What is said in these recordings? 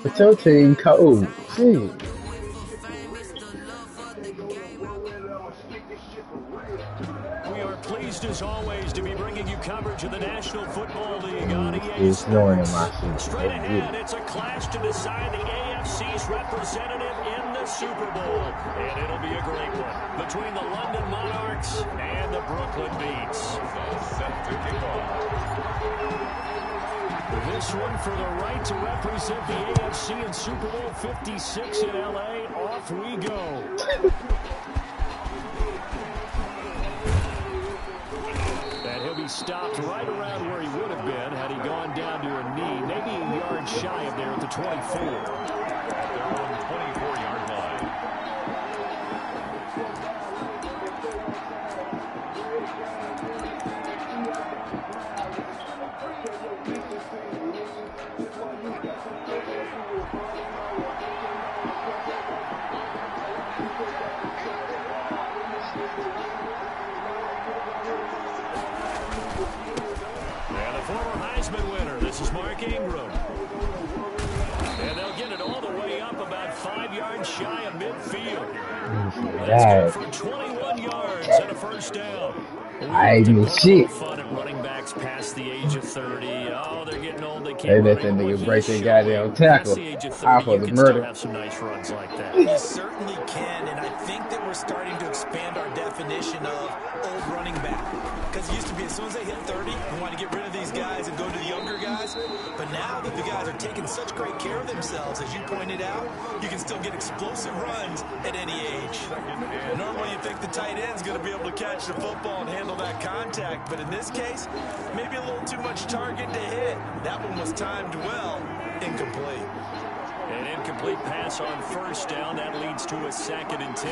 But your team cold. Shit. We are pleased as always to be bringing you coverage of the National Football League on EA It's snowing in my Sports. shit. Straight Let's get ahead, it. it's a clash to decide the AFC's representative in the Super Bowl. And it'll be a great one between the London Monarchs and the Brooklyn Beats. Set to kick off. This one for the right to represent the AFC in Super Bowl 56 in LA. Off we go. And he'll be stopped right around where he would have been had he gone down to a knee, maybe a yard shy of there at the 24. They're on the 24-yard line. This is Mark Ingram. And they'll get it all the way up about 5 yards shy of midfield. That's good for 21 yards and a first down. I ain't shit. Fun at running backs past the age of 30. Oh, they're getting old. They They can't let that nigga break their goddamn tackle. the age of 30, Half you of the can murder. still have some nice runs like that. You certainly can, and I think that we're starting to expand our definition of old running back. Because it used to be as soon as they hit 30, we want to get rid of these guys and go to the younger guys. But now that the guys are taking such great care of themselves, as you pointed out, you can still get explosive runs at any age. Normally you think the tight end's going to be able to catch the football and handle that contact, but in this case, maybe a little too much target to hit. That one was timed well, incomplete. An incomplete pass on first down. That leads to a 2nd and 10.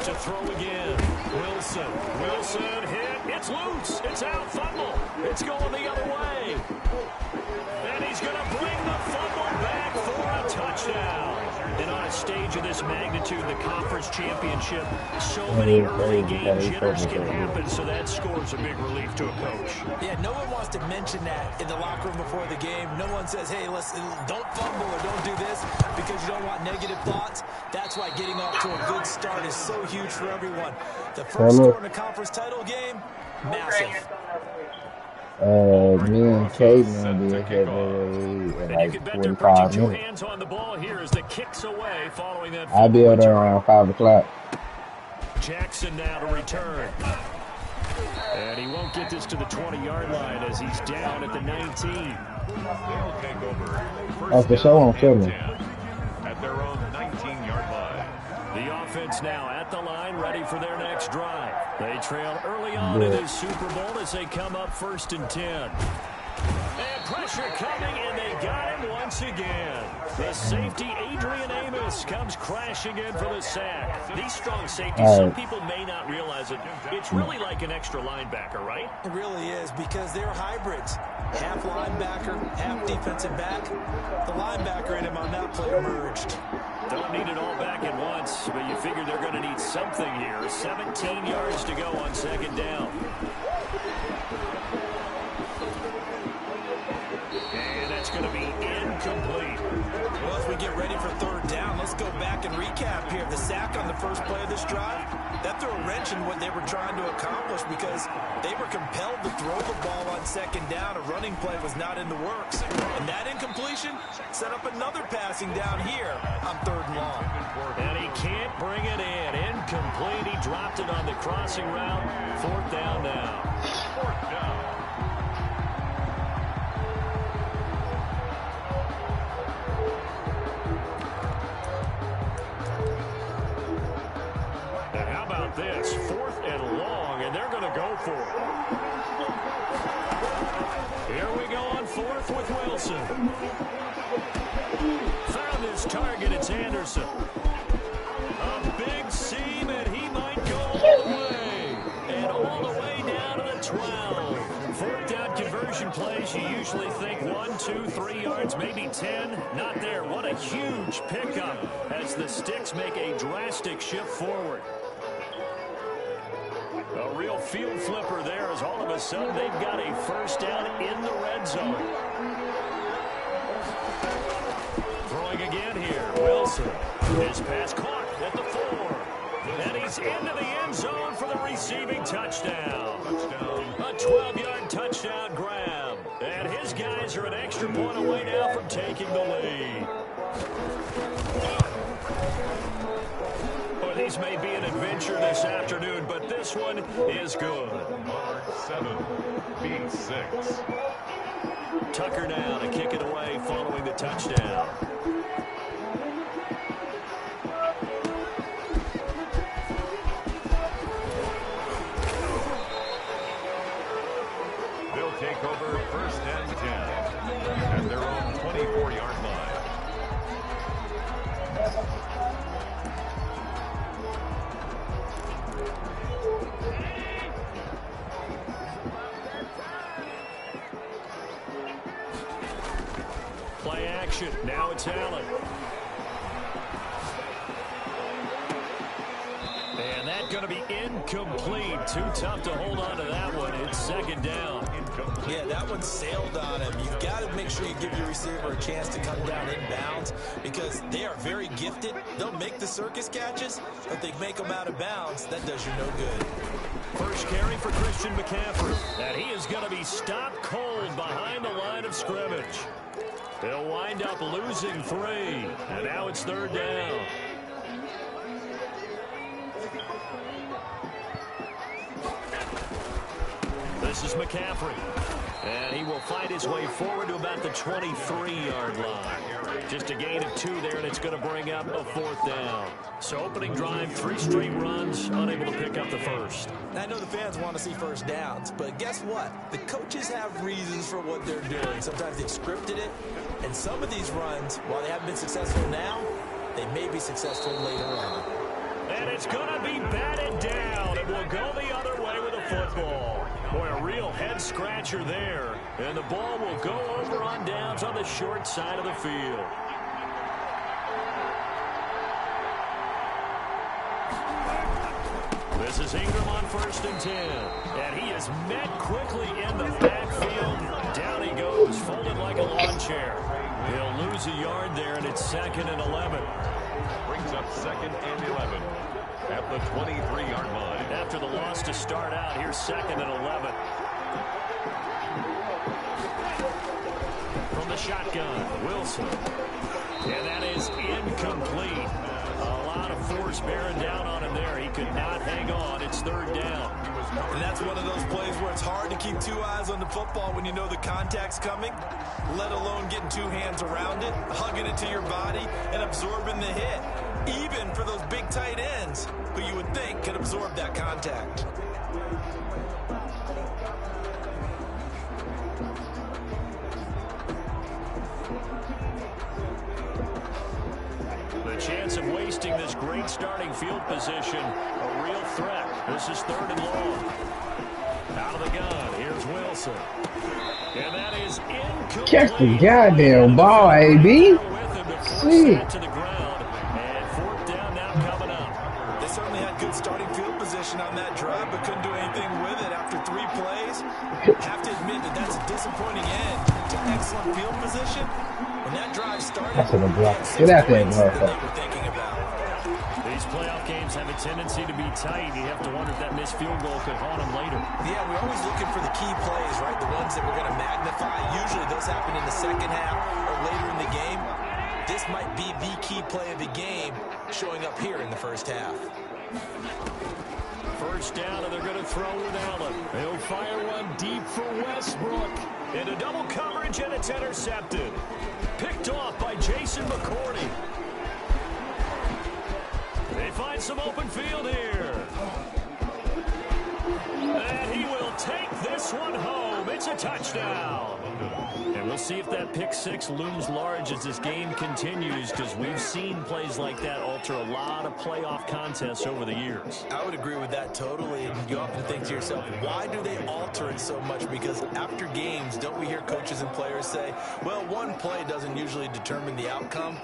To throw again. Wilson. Wilson hit. It's loose. It's out. Fumble. It's going the other way. And he's going to bring the fumble back for a touchdown. And on a stage of this magnitude, the conference championship, so many early game jitters can happen, so that scores a big relief to a coach. Yeah, no one wants to mention that in the locker room before the game. No one says, hey, listen, don't fumble or don't do this because you don't want negative thoughts. That's why getting off to a good start is so huge for everyone. The first score in a conference title game, massive. Me and Caden did hit in like 45 minutes. On the ball here as the kicks away following that. I'll be out there around 5 o'clock. Jackson now to return. And he won't get this to the 20-yard line as he's down at the 19. They'll take over. Oh, for sure I'm filming. At their own 19-yard line. The offense now at the line, ready for their next drive. They trail early on in this Super Bowl as they come up 1st and 10. And pressure coming, and they got him once again. The safety, Adrian Amos, comes crashing in for the sack. These strong safeties, some people may not realize it. It's really like an extra linebacker, right? It really is because they're hybrids. Half linebacker, half defensive back. The linebacker in him on that play emerged. Don't need it all back at once, but you figure they're going to need something here. 17 yards to go on 2nd down. And that's going to be incomplete. Well, as we get ready for 3rd down, let's go back and recap here. The sack on the first play of this drive, that threw a wrench in what they were trying to accomplish because they were compelled to throw the ball on 2nd down. A running play was not in the works. And that incompletion set up another passing down here on 3rd and long. And he can't bring it in. Incomplete. He dropped it on the crossing route. 4th down now. 4th down. And how about this? 4th and long, and they're going to go for it. Here we go on 4th with Wilson. Found his target. It's Anderson. A big seam, and he might go all the way. And all the way down to the 12. 4th down conversion plays, you usually think 1, 2, 3 yards, maybe 10. Not there. What a huge pickup as the Sticks make a drastic shift forward. A real field flipper there as all of a sudden they've got a 1st down in the red zone. Wilson. His pass caught at the 4. And he's into the end zone for the receiving touchdown. A 12-yard touchdown grab. And his guys are an extra point away now from taking the lead. Well, these may be an adventure this afternoon, but this one is good. Mark 7, B6. Tucker now to kick it away following the touchdown. They'll take over 1st and 10 at their own 24-yard line. Play action. Now it's Allen. And that's going to be incomplete. Too tough to hold on to that one. It's 2nd down. Yeah, that one sailed on him. You've got to make sure you give your receiver a chance to come down inbounds because they are very gifted. They'll make the circus catches, but they make them out of bounds. That does you no good. First carry for Christian McCaffrey. And he is going to be stopped cold behind the line of scrimmage. They'll wind up losing 3. And now it's 3rd down. This is McCaffrey. And he will find his way forward to about the 23-yard line. Just a gain of 2 there, and it's going to bring up a 4th down. So opening drive, 3 straight runs, unable to pick up the first. I know the fans want to see first downs, but guess what? The coaches have reasons for what they're doing. Sometimes they've scripted it, and some of these runs, while they haven't been successful now, they may be successful later on. And it's going to be batted down, and will go the other way with a football. Boy, a real head-scratcher there. And the ball will go over on downs on the short side of the field. This is Ingram on 1st and 10. And he is met quickly in the backfield. Down he goes, folded like a lawn chair. He'll lose a yard there, and it's 2nd and 11. Brings up 2nd and 11 at the 23-yard line. After the loss to start out, here's 2nd and 11. From the shotgun, Wilson. And that is incomplete. A lot of force bearing down on him there. He could not hang on. It's 3rd down. And that's one of those plays where it's hard to keep 2 eyes on the football when you know the contact's coming, let alone getting 2 hands around it, hugging it to your body, and absorbing the hit. Even for those big tight ends, who you would think could absorb that contact. The chance of wasting this great starting field position, a real threat. This is 3rd and long. Out of the gun, here's Wilson. And that is incomplete. Catch the goddamn ball, AB. See. To the ground. And 4th down now coming up. They certainly had good starting field position on that drive, but couldn't do anything with it after 3 plays. Have to admit that that's a disappointing end to excellent field position. When that drive started, That's a block. Get out there, motherfucker. These playoff games have a tendency to be tight. You have to wonder if that missed field goal could haunt them later. Yeah, we're always looking for the key plays, right? The ones that we're going to magnify. Usually those happen in the second half or later in the game. This might be the key play of the game showing up here in the first half. First down, and they're going to throw with Allen. He'll fire one deep for Westbrook. Into double coverage, and it's intercepted. Picked off by Jason McCourty. They find some open field here. And he will take this one home. It's a touchdown. And we'll see if that pick 6 looms large as this game continues, because we've seen plays like that alter a lot of playoff contests over the years. I would agree with that totally. And you often think to yourself, why do they alter it so much? Because after games, don't we hear coaches and players say, well, one play doesn't usually determine the outcome?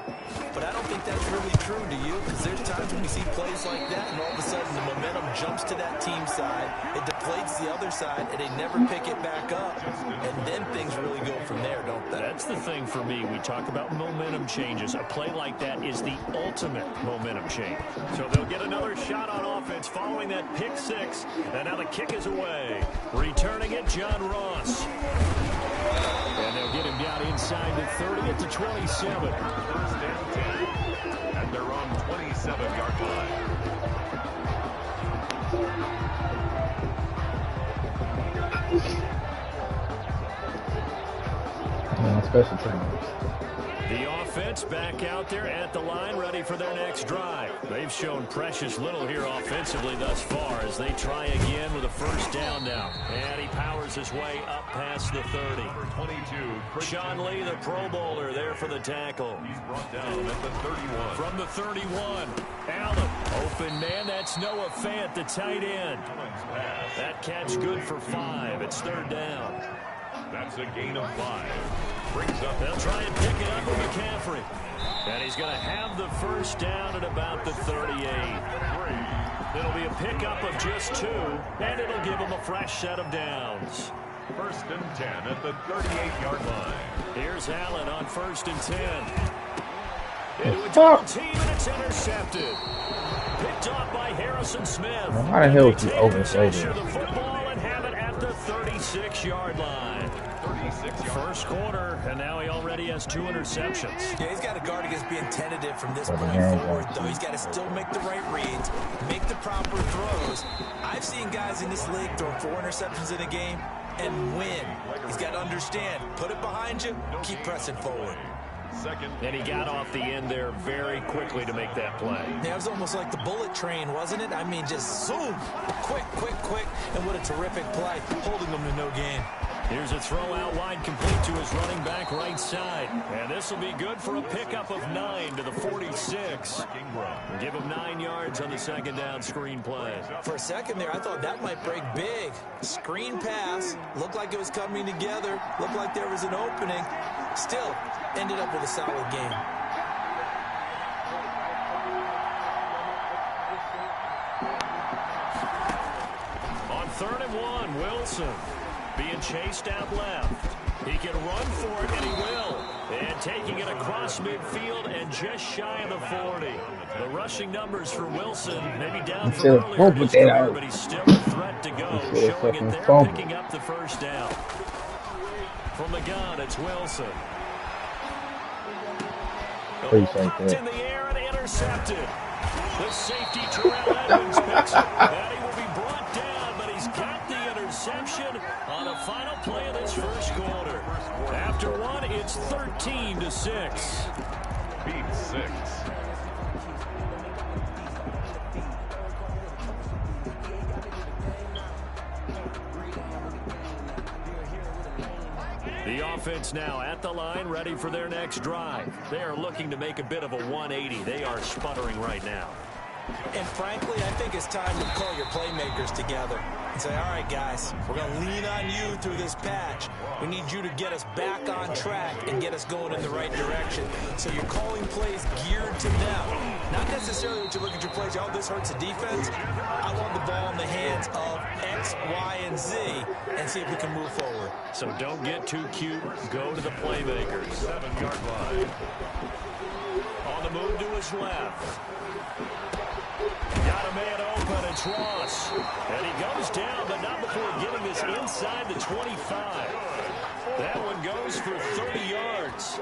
But I don't think that's really true, do you? Because there's times when we see plays like that, and all of a sudden the momentum jumps to that team side, it deflates the other side, and they never pick it back up. And then things really go from there, don't they? That's the thing for me. We talk about momentum changes. A play like that is the ultimate momentum change. So they'll get another shot on offense following that pick six. And now the kick is away. Returning it, John Ross. And they'll get him down inside the 30 at the 27. First and 10 at their own 27-yard line. Special teams. The offense back out there at the line, ready for their next drive. They've shown precious little here offensively thus far as they try again with a first down now. And he powers his way up past the 30. Number 22, Sean Lee, the Pro Bowler, there for the tackle. He's brought down at the 31. From the 31, Allen. Open man, that's Noah Fant, the tight end. That catch good for 5. It's third down. That's a gain of 5. Brings up. They'll try and pick it up with McCaffrey. And he's going to have the first down at about the 38. It'll be a pickup of just 2, and it'll give him a fresh set of downs. First and 10 at the 38-yard line. Here's Allen on first and 10. Into a double team, and it's intercepted. Picked off by Harrison Smith. How the hell is he overthrown? The football and have it at the 36-yard line. 36 yards. First quarter, and now he already has 2 interceptions. Yeah, he's got to guard against being tentative from this point forward, though. He's got to still make the right reads, make the proper throws. I've seen guys in this league throw 4 interceptions in a game and win. He's got to understand, put it behind you, keep pressing forward. Second. And he got off the end there very quickly to make that play. Yeah, it was almost like the bullet train, wasn't it? I mean, just zoom, quick, and what a terrific play, holding them to no gain. Here's a throw out wide, complete to his running back right side. And this will be good for a pickup of 9 to the 46. Give him 9 yards on the second down screen play. For a second there, I thought that might break big. Screen pass, looked like it was coming together, looked like there was an opening. Still, ended up with a solid game. On 3rd and 1, Wilson being chased out left. He can run for it, and he will. And taking it across midfield and just shy of the 40. The rushing numbers for Wilson, maybe down from earlier in his career, but he's still a threat to go. Showing it there, picking up the first down. From the gun, it's Wilson. Popped in the air and intercepted. The safety, Terrell Edmonds, picks it. And he will be brought down, but he's got the interception on the final play of this first quarter. After 1, it's 13-6. Beat 6. The offense now at the line, ready for their next drive. They are looking to make a bit of a 180. They are sputtering right now. And frankly, I think it's time to call your playmakers together and say, all right, guys, we're going to lean on you through this patch. We need you to get us back on track and get us going in the right direction. So you're calling plays geared to them. Not necessarily that you look at your plays, oh, this hurts the defense. I want the ball in the hands of X, Y, and Z and see if we can move forward. So don't get too cute. Go to the playmakers. 7-yard line. On the move to his left. Got a man open, it's Ross. And he goes down, but not before getting this inside the 25. That one goes for 30 yards.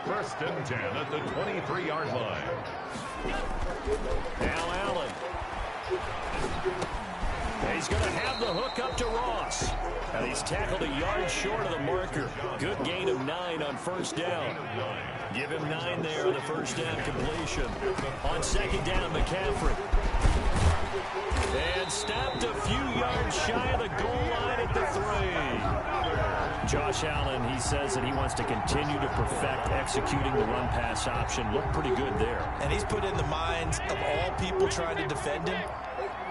First and 10 at the 23-yard line. Now Allen. And he's going to have the hook up to Ross. And he's tackled a yard short of the marker. Good gain of 9 on first down. Give him 9 there on the first down completion. On second down, McCaffrey. And stopped a few yards shy of the goal line at the 3. Josh Allen, he says that he wants to continue to perfect executing the run-pass option. Looked pretty good there. And he's put in the minds of all people trying to defend him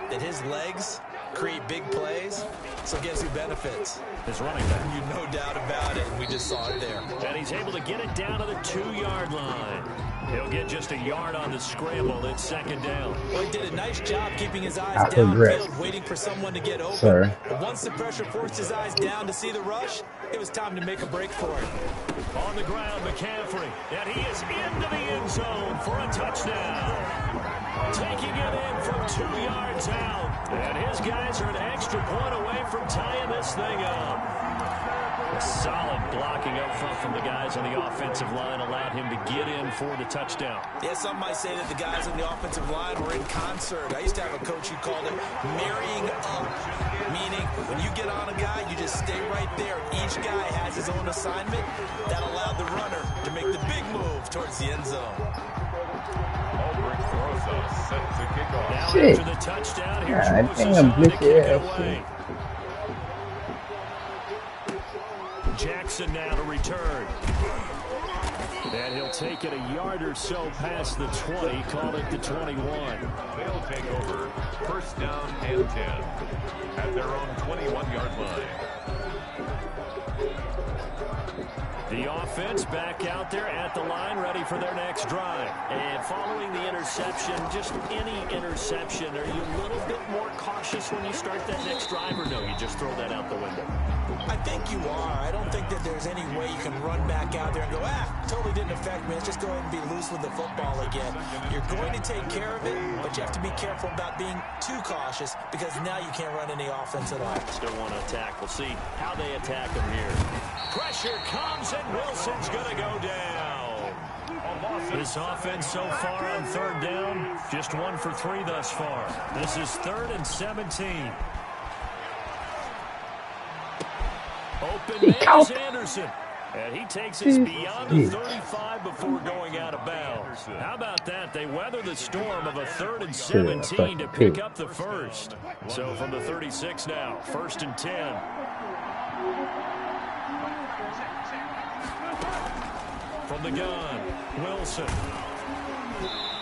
that his legs create big plays, so guess who benefits? His running back. No doubt about it. We just saw it there. And he's able to get it down to the 2-yard line. He'll get just a yard on the scramble. It's second down. Well, he did a nice job keeping his eyes I progress, downfield, waiting for someone to get open. sir. But once the pressure forced his eyes down to see the rush, it was time to make a break for it. On the ground, McCaffrey. And he is into the end zone for a touchdown. Taking it in from 2 yards out. And his guys are an extra point away from tying this thing up. Solid blocking up front from the guys on the offensive line allowed him to get in for the touchdown. Yeah, some might say that the guys on the offensive line were in concert. I used to have a coach who called it marrying up, meaning when you get on a guy, you just stay right there. Each guy has his own assignment. That allowed the runner to make the big move towards the end zone. Set to kick off. Now Shit. after the touchdown, here's God Moses damn, on to kick glitchy it ass away. Jackson now to return. And he'll take it a yard or so past the 20, call it the 21. They'll take over first down and 10 at their own 21-yard line. The offense back out there at the line, ready for their next drive. And following the interception, just any interception, are you a little bit more cautious when you start that next drive, or no, you just throw that out the window? I think you are. I don't think that there's any way you can run back out there and go, totally didn't affect me. Let's just go ahead and be loose with the football again. You're going to take care of it, but you have to be careful about being too cautious because now you can't run any offense at all. Still want to attack. We'll see how they attack them here. Pressure comes, and Wilson's going to go down. This offense so far on third down, just 1 for 3 thus far. This is 3rd and 17. Open man is Anderson. And he takes us beyond the 35 before going out of bounds. How about that? They weather the storm of a 3rd and 17 to pick up the first. So from the 36 now, 1st and 10. From the gun, Wilson.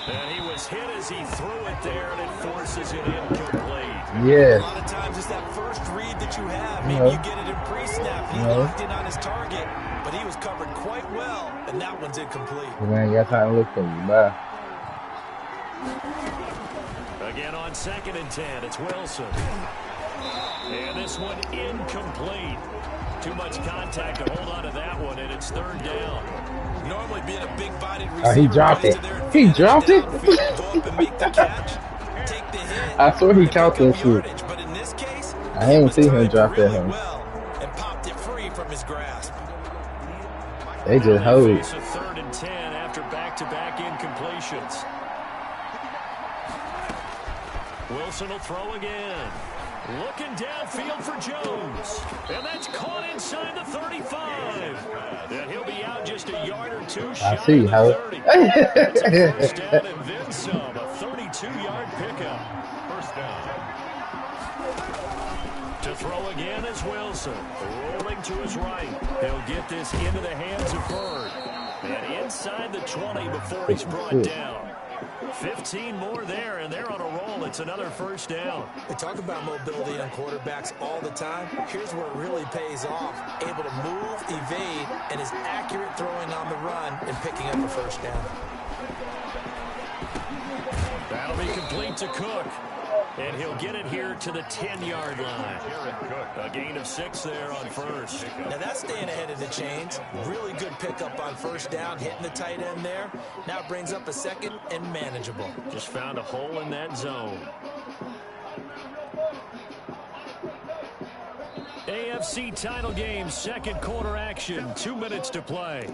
And he was hit as he threw it there, and it forces it incomplete. Yeah. A lot of times it's that first read that you have. Maybe you get it in pre-snap. He locked in on his target, but he was covered quite well, and that one's incomplete. Man, y'all trying to look for me. Bye. Again on 2nd and 10, it's Wilson. And this one incomplete. Too much contact to hold on to that one, and it's 3rd down. Normally being a big-bodied receiver. He dropped it. He dropped it. Go up and make the catch, take the hit. I swear he caught that shit. But in this case, I ain't seen him drop that really one. well and popped it free from his grasp. They just hold. Face a 3rd and 10 after back-to-back incompletions. Wilson will throw again. Looking downfield for Jones. And that's caught inside the 35. And he'll be out just a yard or two shy of the 30. That's a first down and then some. A 32-yard pickup. First down. To throw again is Wilson. Rolling to his right. He'll get this into the hands of Bird. And inside the 20 before he's brought down. 15 more there, and they're on a roll. It's another first down. We talk about mobility on quarterbacks all the time. Here's where it really pays off. Able to move, evade, and is accurate throwing on the run and picking up a first down. That'll be complete to Cook. And he'll get it here to the 10-yard line. A gain of 6 there on first. Now that's staying ahead of the chains. Really good pickup on first down, hitting the tight end there. Now it brings up a 2nd and manageable. Just found a hole in that zone. AFC title game, 2nd quarter action. 2 minutes to play.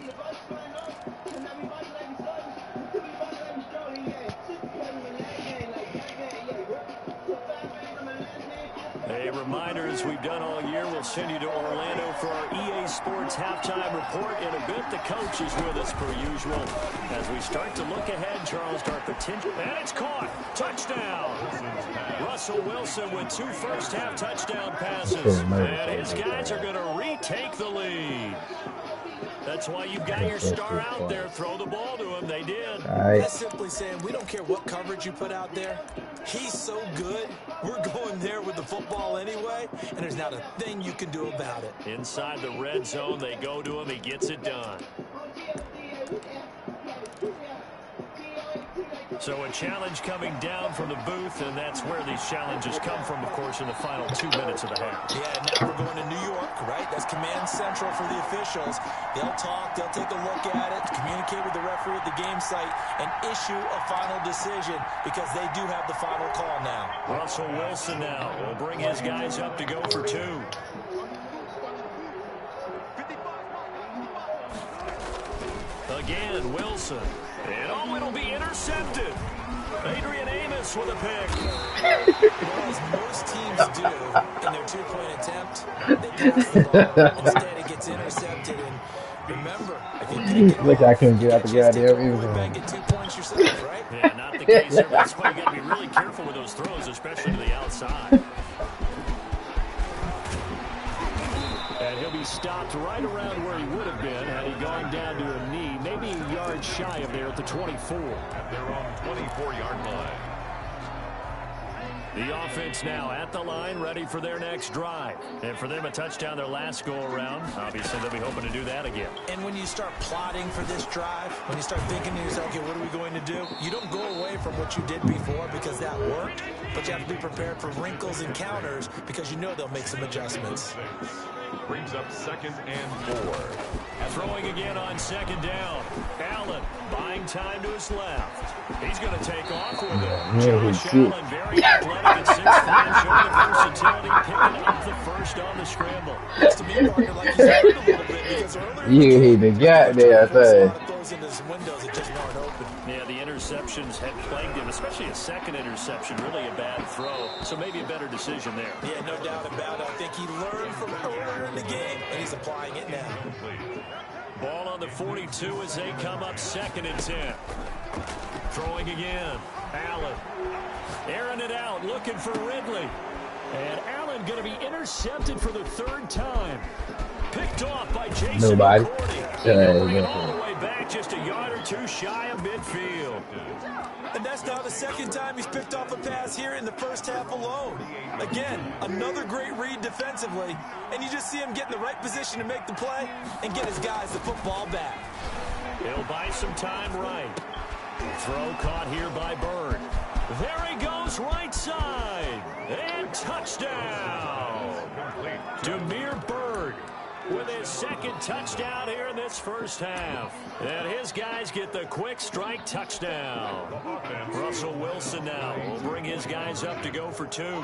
A reminder, as we've done all year, we'll send you to Orlando for our EA Sports halftime report. In a bit, the coach is with us per usual. As we start to look ahead, Charles, to our potential. And it's caught. Touchdown. Russell Wilson with 2 first-half touchdown passes. And his guys are going to retake the lead. That's why you've got your star out there. Throw the ball to him. They did. That's simply saying we don't care what coverage you put out there. He's so good. We're going there with the football anyway, and there's not a thing you can do about it. Inside the red zone, they go to him. He gets it done. So a challenge coming down from the booth, and that's where these challenges come from, of course, in the final 2 minutes of the half. Yeah, now we're going to New York, right? That's command central for the officials. They'll talk, they'll take a look at it, communicate with the referee at the game site, and issue a final decision because they do have the final call now. Russell Wilson now will bring his guys up to go for 2. Again, Wilson. And oh, it'll be intercepted. Adrian Amos with a pick. Well, as most teams do in their 2-point attempt, they pass the ball. Instead, it gets intercepted. And remember, if you pick it Look, I couldn't get out the goddamn end zone. Get 2 points yourself, right? Yeah, not the case here. That's why you got to be really careful with those throws, especially to the outside. And he'll be stopped right around where he would have been had he gone down to a knee, maybe a yard shy of there at the 24. At their own 24-yard line. The offense now at the line, ready for their next drive. And for them, a touchdown their last go-around. Obviously, they'll be hoping to do that again. And when you start plotting for this drive, when you start thinking to yourself, okay, what are we going to do? You don't go away from what you did before because that worked, but you have to be prepared for wrinkles and counters because you know they'll make some adjustments. Brings up 2nd and 4. Throwing again on 2nd down. Allen buying time to his left. He's going to take off with it. Josh Allen, very athletic at 6'5", showing the versatility, picking up the first on the scramble. To me, partner, like he's hurt a little bit because earlier You hit the goddamn thing. throws into some windows that just weren't open. Yeah, the interceptions had plagued him, especially a second interception, really a bad throw. So maybe a better decision there. Yeah, no doubt about it. I think he learned from earlier in the game, and he's applying it now. Ball on the 42 as they come up 2nd and 10. Throwing again. Allen. Airing it out, looking for Ridley. And Allen going to be intercepted for the 3rd time. Picked off by Jason McCourty. Bring it all the way back, just a yard or 2 shy of midfield. And that's now the 2nd time he's picked off a pass here in the first half alone. Again, another great read defensively, and you just see him get in the right position to make the play and get his guys the football back. He'll buy some time right. Throw caught here by Bird. There he goes, right side. And touchdown. Demir Bird with his 2nd touchdown here in this first half. And his guys get the quick strike touchdown. Russell Wilson now will bring his guys up to go for 2.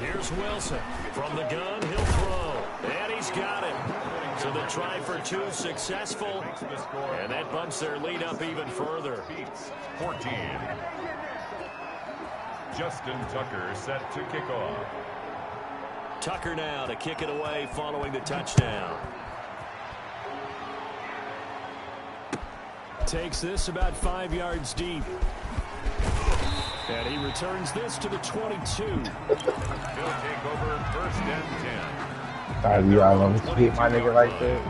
Here's Wilson. From the gun, he'll throw. And he's got it. So the try for 2 successful. And that bumps their lead up even further. 14. Justin Tucker set to kick off. Tucker now to kick it away following the touchdown. Takes this about 5 yards deep. And he returns this to the 22. He'll take over 1st and 10. Sorry, you all want me to hit my nigga like that?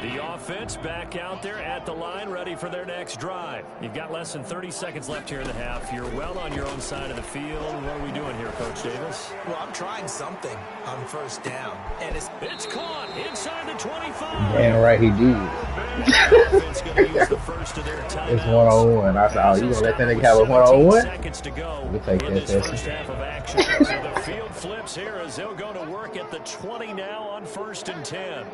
The offense back out there at the line, ready for their next drive. You've got less than 30 seconds left here in the half. You're well on your own side of the field. What are we doing here, Coach Davis? Well, I'm trying something on 1st down. And it's caught inside the 25. Damn right he did. Offense going to use the first of their timeouts. It's 1-on-1. I said, oh, you going to let that nigga have a 1-on-1? Seconds to go We take in that this first session. half of action. So the field flips here as they'll go to work at the 20 now on 1st and 10.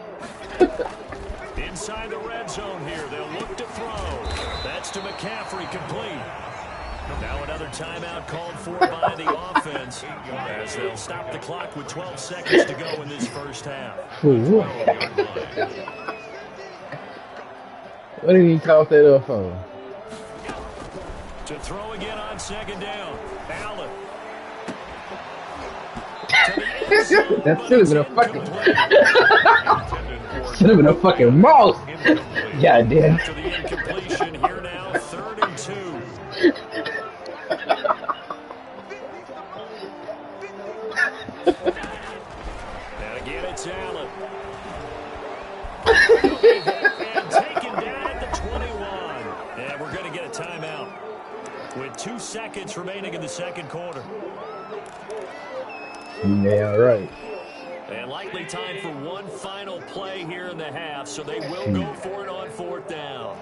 Inside the red zone here, they'll look to throw. That's to McCaffrey, complete. Now another timeout called for by the offense as they'll stop the clock with 12 seconds to go in this first half. What did he call that up for? To throw again on 2nd down. Allen. That should have been a fucking should have been a fucking mouse. Yeah, damn. After the incompletion here now, 3rd and 2. And again, it's Allen. And taken down at the 21. And we're going to get a timeout with 2 seconds remaining in the 2nd quarter. Yeah, right. And likely time for one final play here in the half, so they will go for it on 4th down.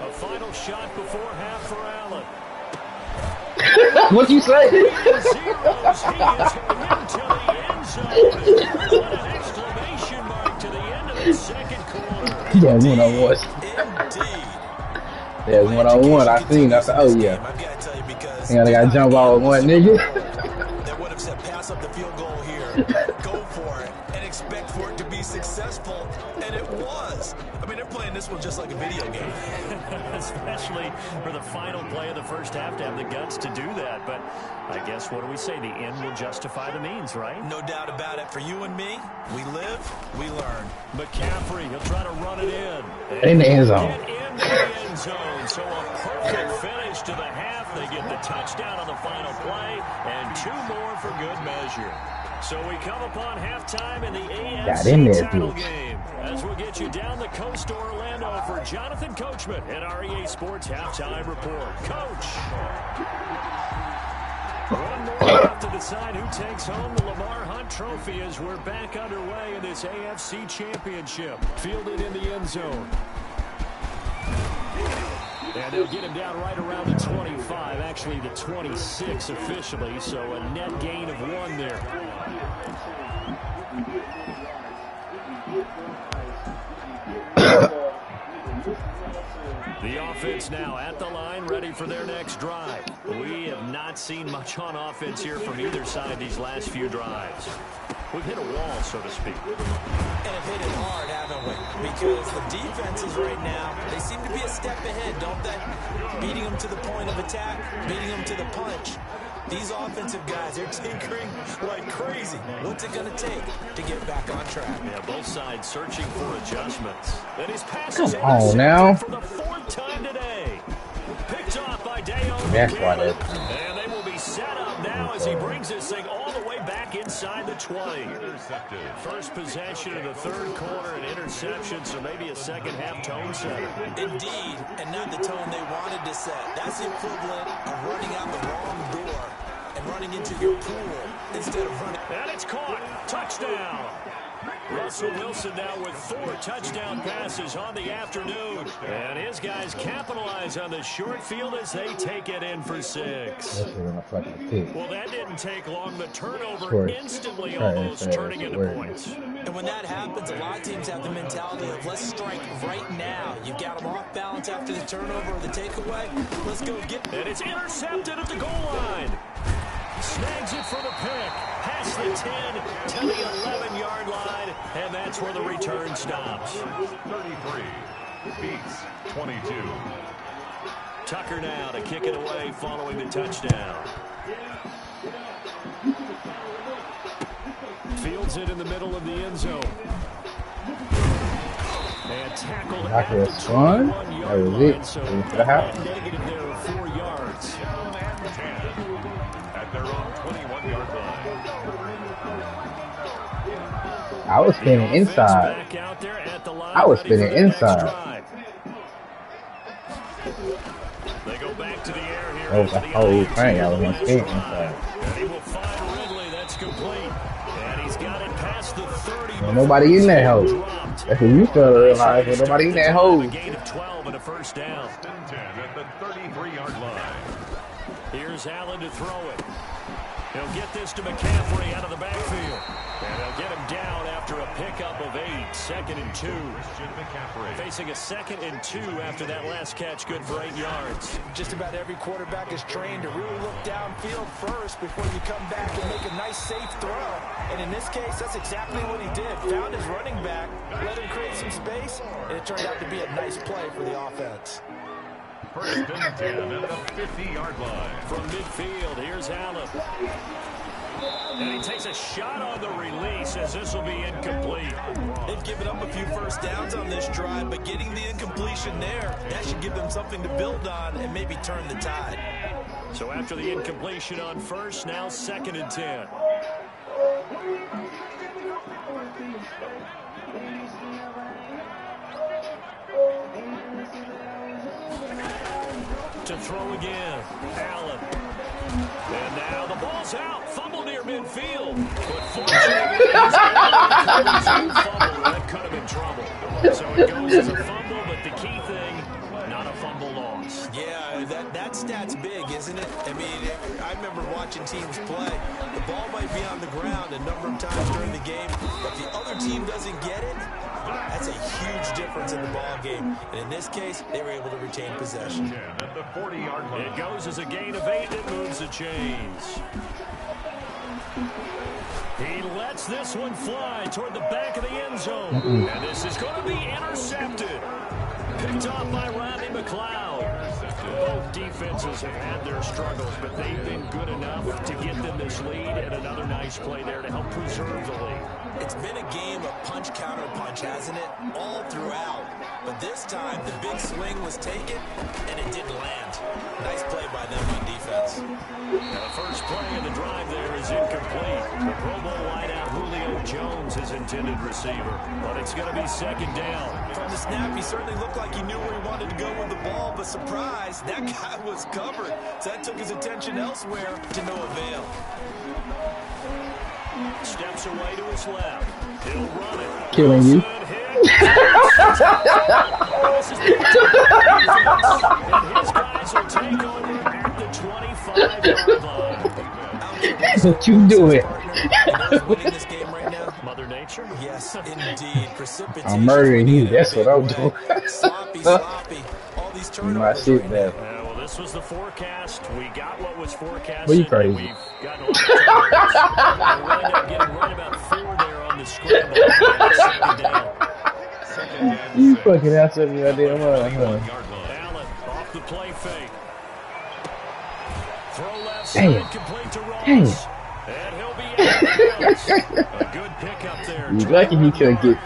A final shot before half for Allen. What'd you say? Zeros, he is heading into the end zone. What an exclamation mark to the end of the second quarter. Yeah, one-on-one. Yeah, one-on-one. I seen that. Oh, yeah. Yeah, they got to jump out with one nigga. That would have said pass up the field goal here. Go for it and expect for it to be successful. And it was. I mean, they're playing this one just like a video game. Especially for the final play of the first half to have the guts to do that. But I guess, what do we say? The end will justify the means, right? No doubt about it. For you and me, we live, we learn. McCaffrey, he'll try to run it in the end zone. Get into the end zone. So a perfect finish to the half. They get the touchdown on the final play, and 2 more for good measure. So we come upon halftime in the AFC title game, as we'll get you down the coast to Orlando for Jonathan Coachman at our EA Sports Halftime Report. Coach. One more left to decide who takes home the Lamar Hunt Trophy as we're back underway in this AFC Championship. Fielded in the end zone. And they'll get him down right around the 25, actually the 26 officially, so a net gain of 1 there. The offense now at the line, ready for their next drive. We have not seen much on offense here from either side these last few drives. We've hit a wall, so to speak. And have hit it hard, haven't we? Because the defenses right now, they seem to be a step ahead, don't they? Beating them to the point of attack, beating them to the punch. These offensive guys, they're tinkering like crazy. What's it going to take to get back on track? Yeah, both sides searching for adjustments. And his pass is now for the 4th time today. Picked off by Deo. That's why that. And they will be set up now as he brings this thing all the way back inside the 20. Intercepted. First possession of the 3rd quarter, an interception, so maybe a second half tone setter. Indeed, and not the tone they wanted to set. That's the equivalent of running out the wrong door and running into your pool instead of running. And it's caught. Touchdown. Russell Wilson now with 4 touchdown passes on the afternoon. And his guys capitalize on the short field as they take it in for 6. Well, that didn't take long. The turnover instantly almost turning into points. And when that happens, a lot of teams have the mentality of let's strike right now. You've got them off balance after the turnover or the takeaway. Let's go get it. And it's intercepted at the goal line. Snags it for the pick. Past the 10 to the 11-yard line. And that's where the return stops. 33 beats 22. Tucker now to kick it away following the touchdown. Fields it in the middle of the end zone. And tackled at the 21-yard line. So negative there of 4 yards. At their own 21-yard line. I was spinning inside. I was spinning inside. They go back to the air here. Oh, the whole thing. I was going to spin inside. And he will find Ridley. That's complete. And he's got it past the 30. Well, nobody in that hole. That's what you started to realize. Well, nobody in that hole. A gain of 12 and a first down. 10 at the 33-yard line. Here's Allen to throw it. He'll get this to McCaffrey out of the backfield. And they'll get him down after a pickup of 8. 2nd and 2. Facing a 2nd and 2 after that last catch, good for 8 yards. Just about every quarterback is trained to really look downfield first before you come back and make a nice, safe throw. And in this case, that's exactly what he did. Found his running back, let him create some space, and it turned out to be a nice play for the offense. First and 10 at the 50-yard line. From midfield, here's Allen. And he takes a shot on the release as this will be incomplete. They've given up a few first downs on this drive, but getting the incompletion there, that should give them something to build on and maybe turn the tide. So after the incompletion on first, now 2nd and 10. To throw again. Allen. And now the ball's out. Fumble near midfield. But fortunately, he's fumble. That could have been trouble. So it goes as a fumble, but the key thing, not a fumble loss. Yeah, that stat's big, isn't it? I mean, I remember watching teams play. The ball might be on the ground a number of times during the game, but if the other team doesn't get it, that's a huge difference in the ball game. And in this case, they were able to retain possession. At the 40-yard line. It goes as a gain of 8. It moves the chains. He lets this one fly toward the back of the end zone. And this is going to be intercepted. Picked off by Rodney McLeod. Both defenses have had their struggles, but they've been good enough to get them this lead, and another nice play there to help preserve the lead. It's been a game of punch-counter-punch, hasn't it? All throughout. But this time, the big swing was taken, and it didn't land. Nice play by them on defense. Now the first play of the drive there is incomplete. The Pro Bowl wideout Julio Jones is intended receiver, but it's going to be second down. From the snap, he certainly looked like he knew where he wanted to go with the ball, but surprise, that guy was covered. So that took his attention elsewhere to no avail. Steps away to his left. He'll run it. Killing you. And his guys will take over at the 25-yard line. What you doing? Winning this game right now? Mother Nature? Yes, indeed. Precipitation. I'm murdering you. That's what I'm doing. Sloppy. All these My turnovers. shit, man. Well, this was the forecast. We got what was forecasted. Well, you crazy. We've gotten a lot of turnovers. We ended up getting right about 4 there on the scramble. Second down. You fucking ass up your damn mind. Allen off the play fake. Throw left Damn. side complete to Damn. Ross. And he'll be out of bounds. A good pickup there. You lucky he couldn't get.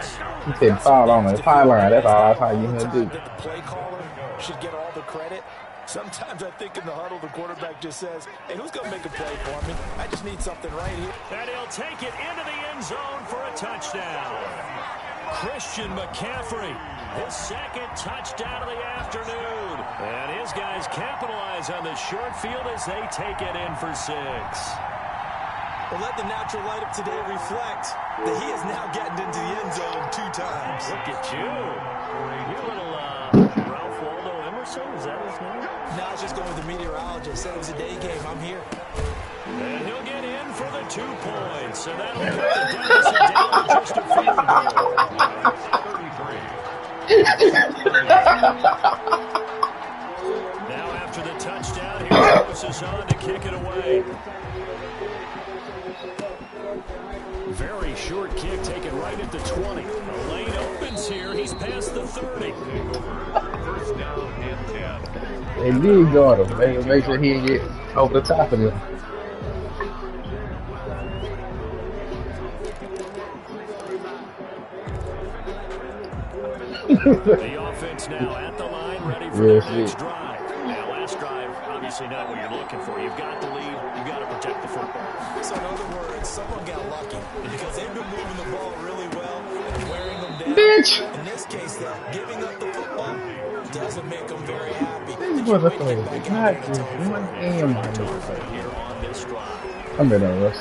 He couldn't fall on the pylon. That's all I thought you That gonna do. the play caller should get all the credit. Sometimes I think in the huddle, the quarterback just says, hey, who's going to make a play for me? I just need something right here. And he'll take it into the end zone for a touchdown. Christian McCaffrey, his second touchdown of the afternoon. And his guys capitalize on the short field as they take it in for 6. Well, let the natural light of today reflect that he is now getting into the end zone 2 times. Look at you. You little Ralph Waldo Emerson, is that his name? Now I was just going with the meteorologist. Said it was a day game. I'm here. And he'll get in for the 2 points. And that'll cut the deficit down to just a field goal. 33. Now after the touchdown, here's Moses on to kick it away. Very short kick taken right at the 20. The lane opens here. He's past the 30. First down and 10. They did guard him. They make sure he didn't get over the top of him. The offense now at the line, ready for Yes, the next drive. Now, last drive, obviously not what you're looking for. You've got the lead. You've got to protect the football. So in other words, someone got lucky because they've been moving the ball really well and wearing them down. Bitch! In this case, though, giving up the football doesn't make them very happy. This motherfucker. God, damn. Here on this drive. I'm ready on Russ.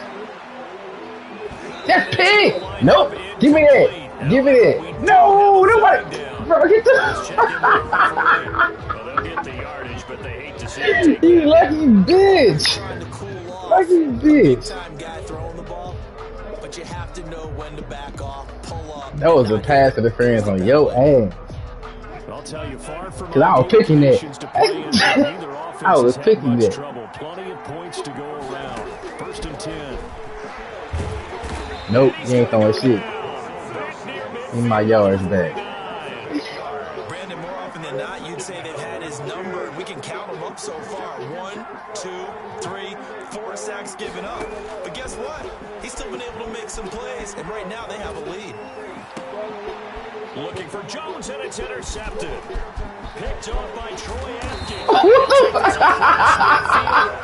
That's pig! Nope! Give me that! Give me that! No! Nobody! Bro, get the... Well, they'll get the yardage, but they hate to see it. You lucky bitch! Trying to cool off. Lucky bitch! Time guy throwing the ball, but you have to know when to back off, pull up. That was a pass interference on your ass. I'll tell you, far from 'Cause I was picking that. to play in, neither offense I was has had picking much that. trouble. Plenty of points to go around. First and 10. Nope, you ain't throwing shit. In my yards back. Brandon, more often than not, you'd say they've had his number. We can count them up so far. 1, 2, 3, 4 sacks given up. But guess what? He's still been able to make some plays, and right now they have a lead. Looking for Jones, and it's intercepted. Picked off by Troy Atkins.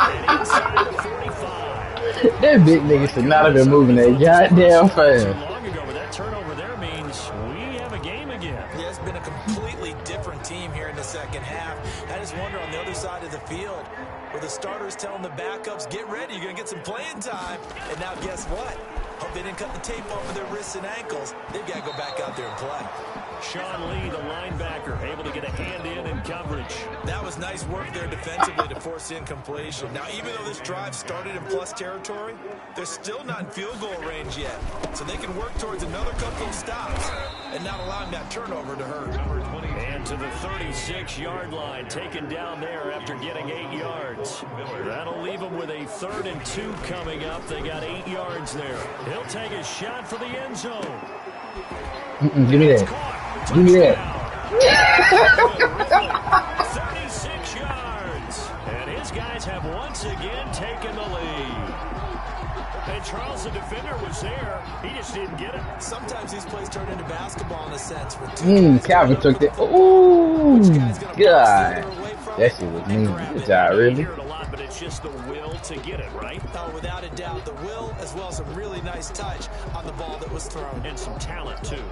And inside the 45. That big nigga should not have been moving that goddamn fast. Long ago, but that turnover there means we have a game again. Yeah, it's been a completely different team here in the second half. I just wonder on the other side of the starters telling the backups, get ready, you're going to get some playing time. And now guess what? Hope they didn't cut the tape off of their wrists and ankles. They've got to go back out there and play. Sean Lee, the linebacker, able to get a hand in coverage. That was nice work there defensively to force incompletion. Now, even though this drive started in plus territory, they're still not in field goal range yet. So they can work towards another couple of stops and not allowing that turnover to hurt. And to the 36-yard line, taken down there after getting 8 yards. That'll leave them with a 3rd and 2 coming up. They got 8 yards there. He'll take a shot for the end zone. Give me that. Give me that. 36 yards. And his guys have once again taken the lead. And Charles, the defender, was there. He just didn't get it. Sometimes these plays turn into basketball in a sense. Calvin took that. Ooh, God. That shit was mean. Good job, really. But it's just the will to get it, right? Oh, without a doubt. The will, as well as a really nice touch on the ball that was thrown. And some talent, too.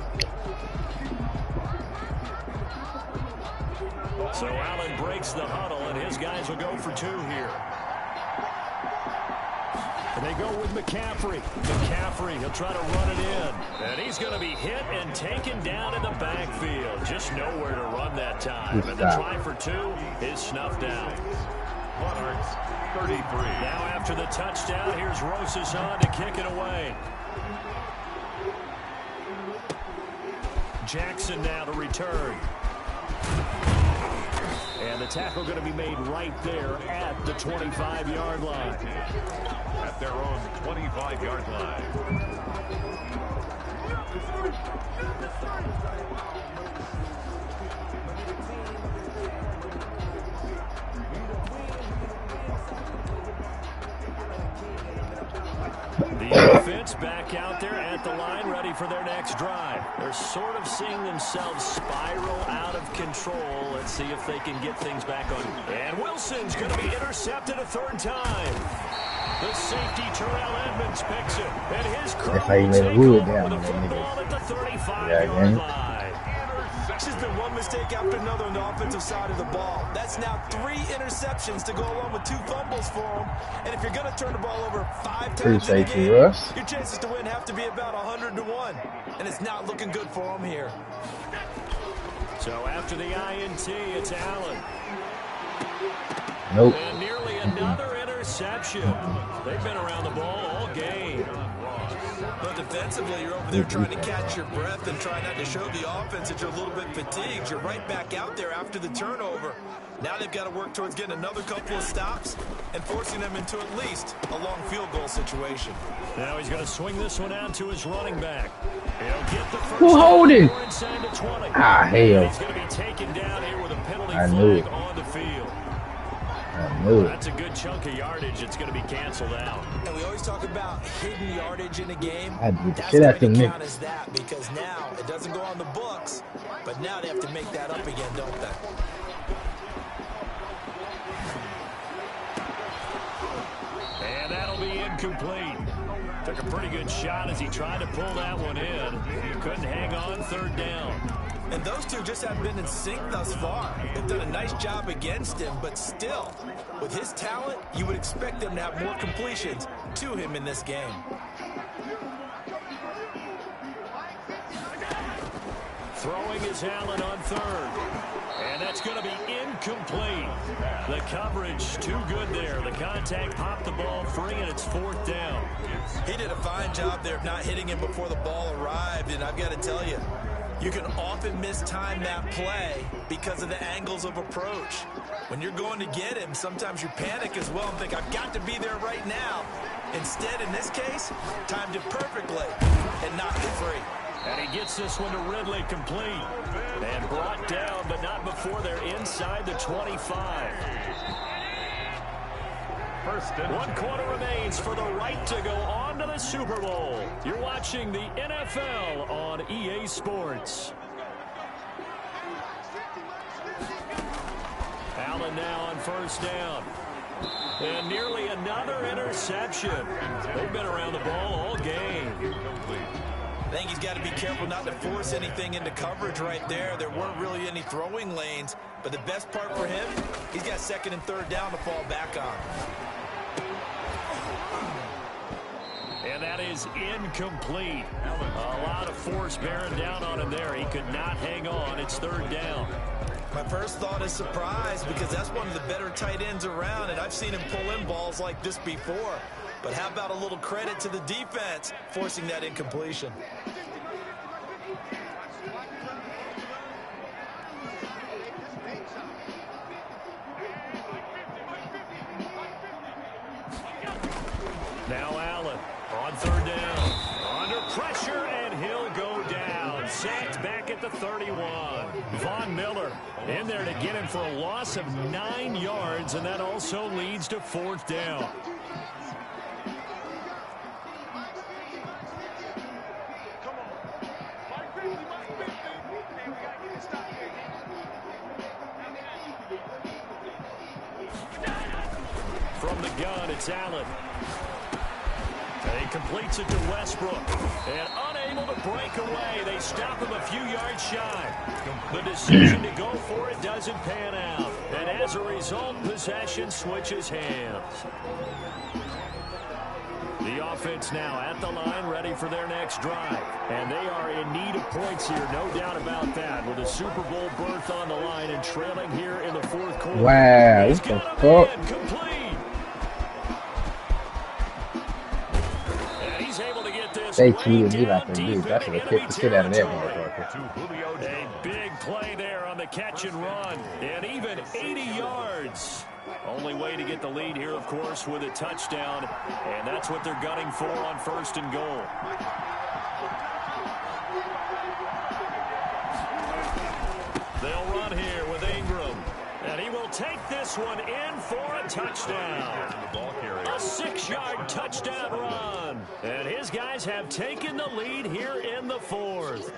So Allen breaks the huddle, and his guys will go for 2 here. And they go with McCaffrey. McCaffrey, he'll try to run it in. And he's going to be hit and taken down in the backfield. Just nowhere to run that time. And the try for 2 is snuffed out. Monarchs 33. Now after the touchdown, here's Rosas on to kick it away. Jackson now to return. And the tackle going to be made right there at the 25-yard line. At their own 25-yard line. The offense back out there at the line, ready for their next drive. They're sort of seeing themselves spiral out of control. Let's see if they can get things back on. And Wilson's going to be intercepted a 3rd time. The safety, Terrell Edmonds, picks it. And his crew That's how you let it wood down on that nigga. At the 35-yard line. It's just been one mistake after another on the offensive side of the ball. That's now 3 interceptions to go along with 2 fumbles for them. And if you're going to turn the ball over 5 times in a game, your chances to win have to be about 100 to 1. And it's not looking good for them here. So after the INT, it's Allen. Nope. And nearly another interception. They've been around the ball all game. But defensively, you're over there trying to catch your breath and try not to show the offense that you're a little bit fatigued. You're right back out there after the turnover. Now they've got to work towards getting another couple of stops and forcing them into at least a long field goal situation. Now he's going to swing this one out to his running back. He'll get the first. Who holding? Inside the 20. Ah, hell. He's going to be taken down here with a penalty I knew flag it. on the field. I knew it. That's a good chunk of yardage. It's going to be canceled out. And we always talk about hidden yardage in a game. I beat the That's shit out going them to count niggas. as that because now it doesn't go on the books, but now they have to make that up again, don't they? And that'll be incomplete. Took a pretty good shot as he tried to pull that one in. Couldn't hang on 3rd down. And those two just haven't been in sync thus far. They've done a nice job against him, but still, with his talent, you would expect them to have more completions to him in this game. Throwing is Allen on 3rd. And that's going to be incomplete. The coverage too good there. The contact popped the ball free, and it's 4th down. He did a fine job there of not hitting him before the ball arrived, and I've got to tell you, you can often mistime that play because of the angles of approach. When you're going to get him, sometimes you panic as well and think, I've got to be there right now. Instead, in this case, timed it perfectly and knocked it free. And he gets this one to Ridley complete. And brought down, but not before they're inside the 25. 1 quarter remains for the right to go on to the Super Bowl. You're watching the NFL on EA Sports. Allen now on 1st down. And nearly another interception. They've been around the ball all game. I think he's got to be careful not to force anything into coverage right there. There weren't really any throwing lanes. But the best part for him, he's got second and third down to fall back on. And that is incomplete. A lot of force bearing down on him there. He could not hang on. It's third down. My first thought is surprise because that's one of the better tight ends around, and I've seen him pull in balls like this before. But how about a little credit to the defense forcing that incompletion? Now Allen on third down. Under pressure, and he'll go down. Sacked back at the 31. Von Miller in there to get him for a loss of 9 yards, and that also leads to fourth down. From the gun, it's Allen. He completes it to Westbrook. And unable to break away. They stop him a few yards shy. The decision to go for it doesn't pan out. And as a result, possession switches hands. The offense now at the line, ready for their next drive. And they are in need of points here, no doubt about that. With a Super Bowl berth on the line and trailing here in the fourth quarter. Wow, He's got him in, complete. And he's able to get this they way cheated me down like they deep did. That's in what enemy kicked the shit out of that territory. motherfucker. A big play there on the catch and run. And even 80 yards. Only way to get the lead here, of course, with a touchdown. And that's what they're gunning for on first and goal. They'll run here with Ingram. And he will take this one in for a touchdown. A 6-yard touchdown run. And his guys have taken the lead here in the fourth.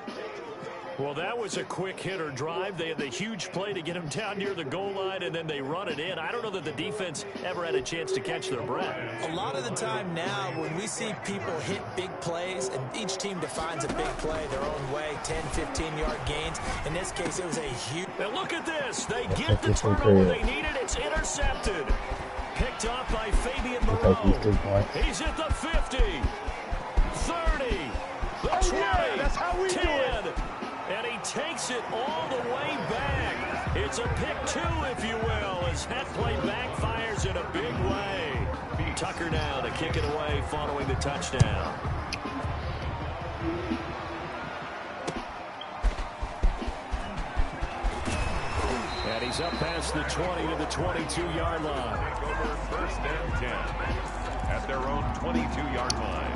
Well, that was a quick hitter drive. They had the huge play to get him down near the goal line, and then they run it in. I don't know that the defense ever had a chance to catch their breath. A lot of the time now, when we see people hit big plays, and each team defines a big play their own way, 10, 15-yard gains. In this case, it was a huge... Now look at this. They get the turnover they needed. It's intercepted. Picked off by Fabian Moreau. He's at the 50, 30, the 20, 10. And he takes it all the way back. It's a pick two, if you will, as that play backfires in a big way. Tucker now to kick it away following the touchdown. And he's up past the 20 to the 22-yard line. Over first and 10 at their own 22-yard line.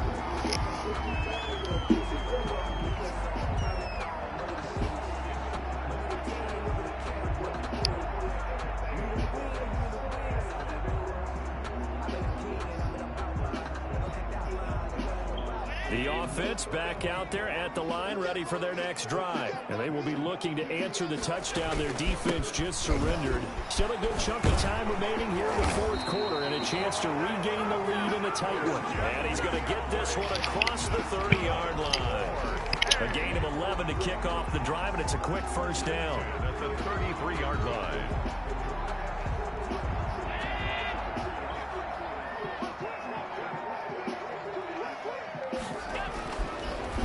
The offense back out there at the line, ready for their next drive. And they will be looking to answer the touchdown their defense just surrendered. Still a good chunk of time remaining here in the fourth quarter and a chance to regain the lead in the tight one. And he's going to get this one across the 30-yard line. A gain of 11 to kick off the drive, and it's a quick first down. That's a 33-yard line.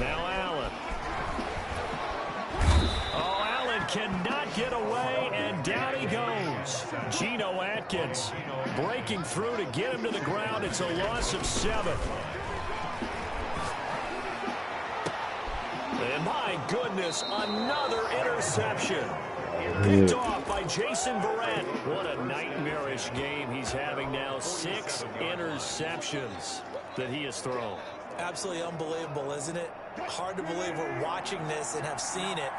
Now Allen. Oh, Allen cannot get away, and down he goes. Geno Atkins breaking through to get him to the ground. It's a loss of 7. And my goodness, another interception. Picked off by Jason Verrett. What a nightmarish game he's having now. 6 interceptions that he has thrown. Absolutely unbelievable, isn't it? Hard to believe we're watching this and have seen it,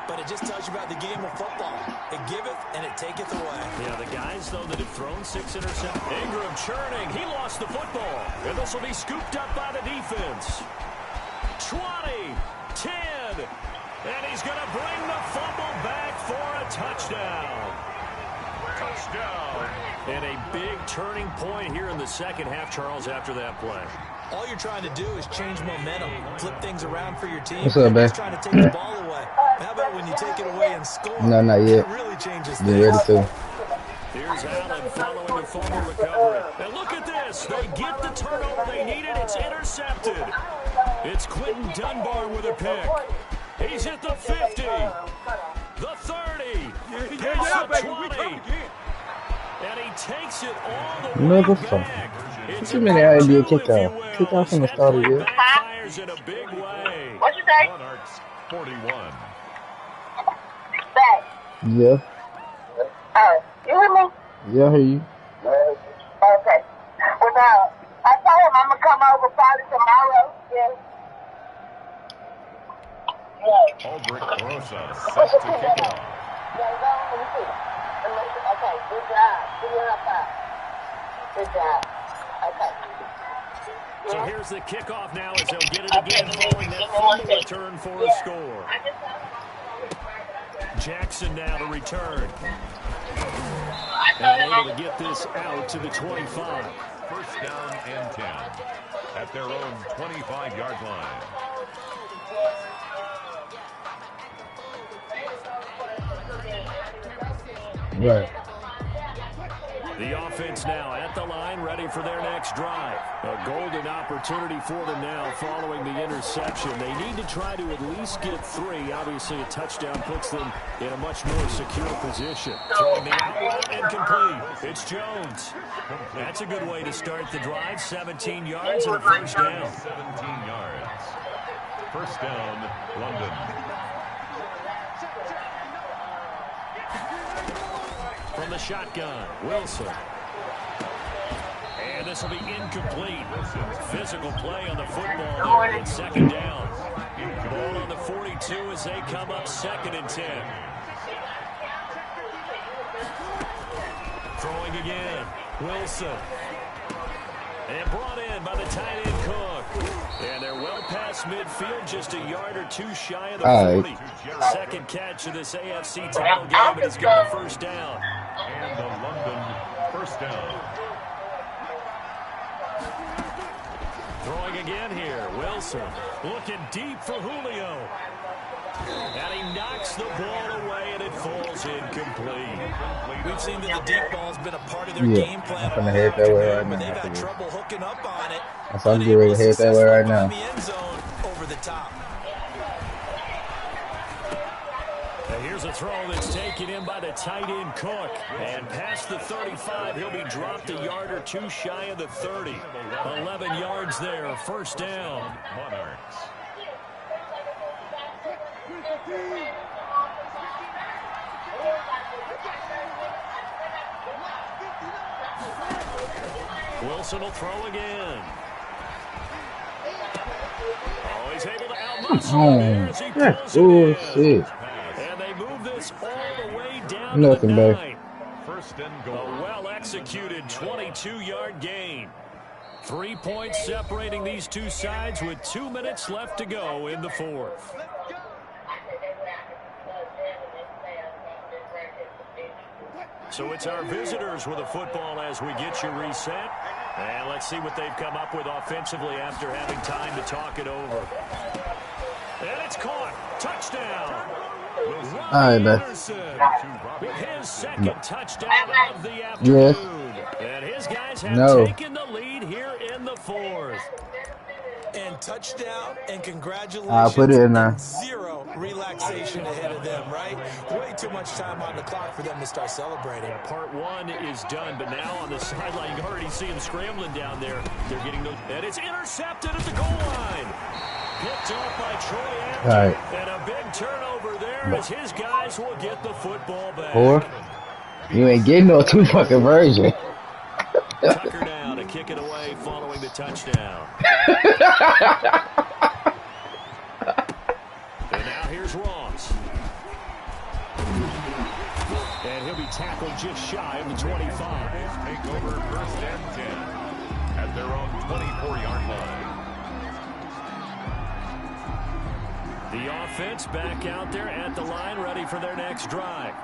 but it just tells you about the game of football. It giveth and it taketh away. Yeah, the guys, though, that have thrown 6 interceptions. Ingram churning. He lost the football. And this will be scooped up by the defense. 20, 10, and he's going to bring the fumble back for a touchdown. Touchdown. And a big turning point here in the second half, Charles, after that play. All you're trying to do is change momentum, flip things around for your team. What's up, Just man? trying to take the ball away. How about when you take it away and score? No, not yet. It really changes Get ready things. to. Here's Allen following the fumble recovery. And look at this. They get the turnover they needed. It's intercepted. It's Quentin Dunbar with a pick. He's at the 50. The 30. The 20. And he takes it all the way back. It's a minute out NBA kickoff. Kickoff from the start of the year. Fires in a big way. What'd you say? Monarchs 41. Back. Yeah. You hear me? Yeah, I hear you. Okay. Well, now, I told him I'm going to come over probably tomorrow. Yeah. Aldrich Rosa set to kick off. Okay, good job. Give me a high five. Good job. Okay. So here's the kickoff now as they'll get it again following that fumble return for a score. Jackson now to return. And able to get this out to the 25. First down and 10 at their own 25-yard line. Right. The offense now at the line, ready for their next drive. A golden opportunity for them now following the interception. They need to try to at least get 3. Obviously, a touchdown puts them in a much more secure position. Throwing the outlet and complete. It's Jones. That's a good way to start the drive. 17 yards and a first down. 17 yards. First down, London. From the shotgun, Wilson. And this will be incomplete. Physical play on the football there. It's second down. Ball on the 42 as they come up 2nd and 10. Throwing again, Wilson. And brought in by the tight end Cook. And they're well past midfield, just a yard or 2 shy of the 40. Second catch of this AFC title game, and he's got a first down. And the London first down. Throwing again here, Wilson. Looking deep for Julio. And he knocks the ball away, and it falls incomplete. We've seen that the deep ball's been a part of their game plan. I'm gonna head that way right But now. they've had trouble hooking up on it. That's why I'm getting ready to head that way right now. The end zone over the top. And here's a throw that's taken in by the tight end Cook. And past the 35, he'll be dropped a yard or 2 shy of the 30. 11 yards there, first down. Monarchs. Wilson will throw again. Oh, he's able to outmuscle there as he pulls it in. Shit. And they move this all the way down Nothing, to the babe. 9. First and goal. A well-executed 22-yard gain. 3 points separating these two sides with 2 minutes left to go in the 4th. So it's our visitors with a football as we get you reset. And let's see what they've come up with offensively after having time to talk it over. And it's caught. Touchdown. All right, man. With his second touchdown of the afternoon. Yes. And his guys have taken the lead here in the 4th. And touchdown and congratulations. I'll put it in there. Zero relaxation ahead of them, right? Way too much time on the clock for them to start celebrating. Part 1 is done, but now on the sideline, you can already see him scrambling down there. They're getting those, and it's intercepted at the goal line. Picked off by Troy Allen. All right. And a big turnover there as his guys will get the football back. 4. You ain't getting no 2 fucking version. Tucker now to kick it away following the touchdown. And now here's Ross. And he'll be tackled just shy of the 25. Take over first and 10 at their own 24-yard line. The offense back out there at the line, ready for their next drive.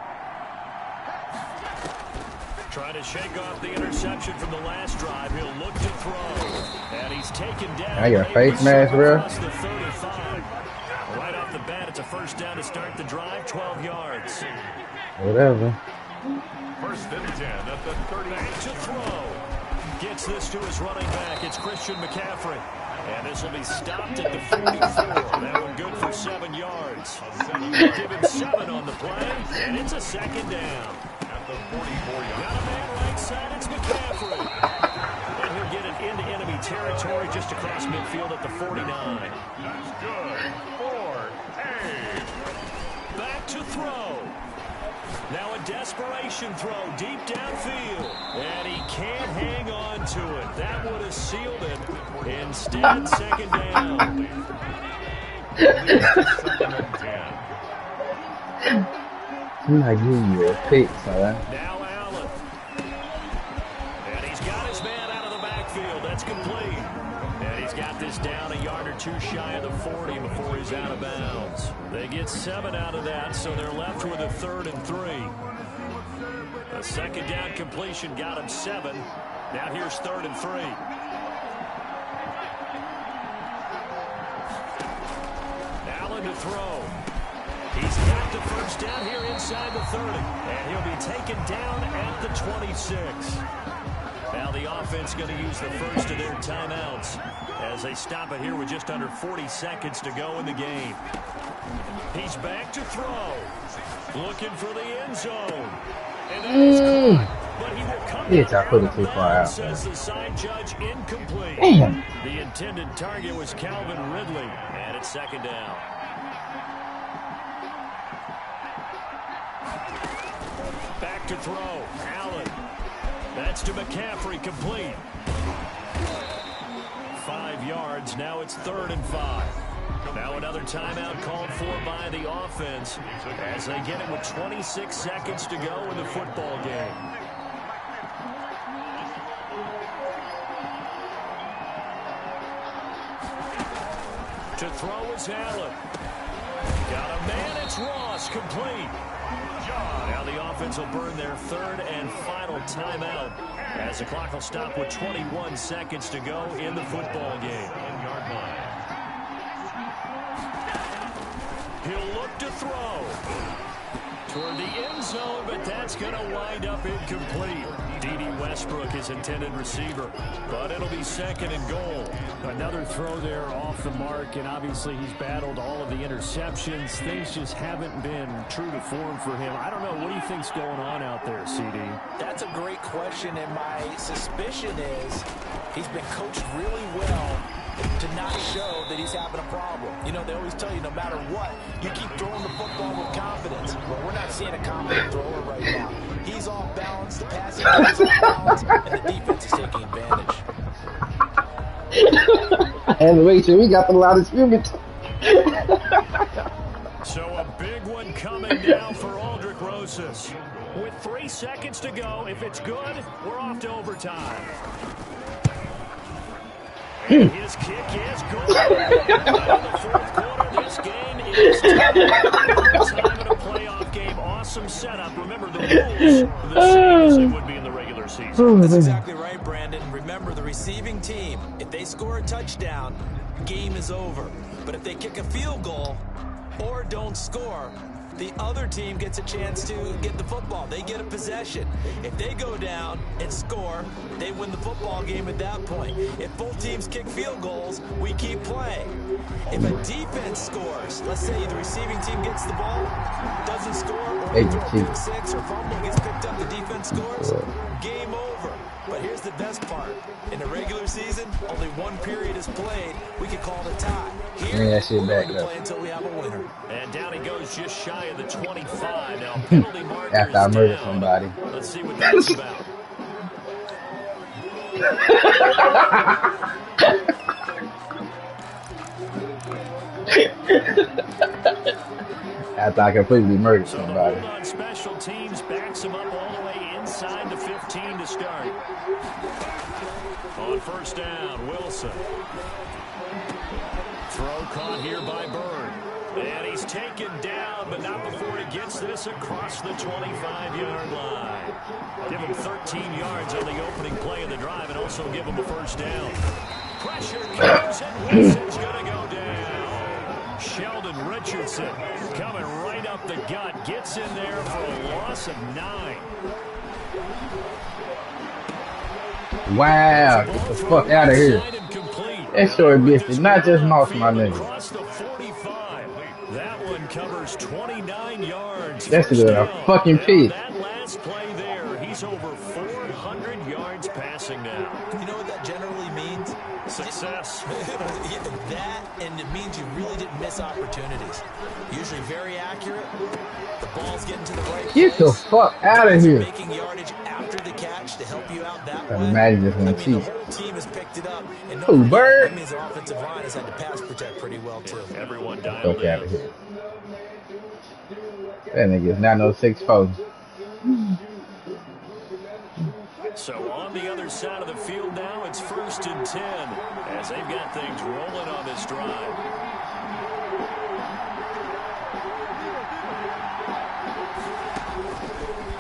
Trying to shake off the interception from the last drive. He'll look to throw. And he's taken down. I got a face mask, bro. Across the 35. Right off the bat, it's a first down to start the drive, 12 yards. Whatever. First and 10 at the 30. Back to throw. Gets this to his running back. It's Christian McCaffrey. And this will be stopped at the 44. That one good for 7 yards. Give him 7 on the play, and it's a second down. At the 44-yard. Got a man right side, it's McCaffrey. And he'll get it into enemy territory just across midfield at the 49. That's good. 4-8. Back to throw. Now a desperation throw deep downfield. And he can't hang on to it. That would have sealed it. Instead, second down. Second and 10. I'm not giving you a pick, son. Now Allen. And he's got his man out of the backfield. That's complete. And he's got this down a yard or two shy of the 40 before he's out of bounds. They get 7 out of that, so they're left with a 3rd and 3. A second down completion got him 7. Now here's 3rd and 3. Allen to throw. He's got the first down here inside the 30. And he'll be taken down at the 26. Now the offense going to use the first of their timeouts as they stop it here with just under 40 seconds to go in the game. He's back to throw. Looking for the end zone. And that is caught. But he will come Yes, I put it too far out. Says the side judge incomplete. Damn. The intended target was Calvin Ridley. And it's second down. Back to throw. Allen. That's to McCaffrey, complete. 5 yards. Now it's 3rd and 5. Now another timeout called for by the offense as they get it with 26 seconds to go in the football game. To throw is Allen. Got a man. It's Ross, complete. Now the offense will burn their 3rd and final timeout as the clock will stop with 21 seconds to go in the football game. 1-yard line. He'll look to throw toward the end zone, but that's going to wind up incomplete. D.D. Westbrook is intended receiver, but it'll be 2nd and goal. Another throw there off the mark, and obviously he's battled all of the interceptions. Things just haven't been true to form for him. I don't know. What do you think's going on out there, CD? That's a great question, and my suspicion is he's been coached really well to not show that he's having a problem. You know, they always tell you no matter what, you keep throwing the football with confidence. Well, we're not seeing a confident thrower right now. He's off balance, the passing game is off balance, and the defense is taking advantage. And wait till we got the loudest scrimmage. So a big one coming down for Aldrich Rosas. With 3 seconds to go, if it's good, we're off to overtime. And his kick is good. In the 4th quarter, this game is tied. Overtime in a playoff game. Awesome setup. Remember the rules the same as they would be in the regular season. That's exactly right, Brandon. Remember, the receiving team, if they score a touchdown, game is over. But if they kick a field goal or don't score, the other team gets a chance to get the football. They get a possession. If they go down and score, they win the football game at that point. If both teams kick field goals, we keep playing. If a defense scores, let's say the receiving team gets the ball, doesn't score, or they throw a pick 6 or fumble gets picked up, the defense scores, game over. But here's the best part. In the regular season, only 1 period is played. We can call it a tie. Here, that shit we're back going to up. play until we have a winner. And down he goes just shy of the 25. Now penalty marker After I is murder down. somebody. Let's see what that's about. After I completely murdered So the somebody. hold on special teams backs him up all the way inside the 15 to start. On first down, Wilson. Throw caught here by Bird. And he's taken down down, but not before he gets this across the 25-yard line. Give him 13 yards on the opening play of the drive and also give him a first down. Pressure comes and Wilson's going to go down. Sheldon Richardson coming right up the gut. Gets in there for a loss of 9. Wow, get the fuck out of here. That short bitch did not just mouse my nigga. That one covers 29 yards. That's a fucking pick. That last play there, he's over 400 yards passing now. You know what that generally means? Success. That, and it means you really didn't miss opportunities. Usually very accurate. The ball's getting to the right place. Get the fuck out of here. Making yardage after the catch to help you out that way. Madden just went cheap. The whole team has picked it up. And Ooh, Bird. That means the offensive line has had to pass protect pretty well, too. Everyone dialed Fuck out of here. That nigga's not no 6'4". So on the other side of the field now, it's 1st and 10 as they've got things rolling on this drive.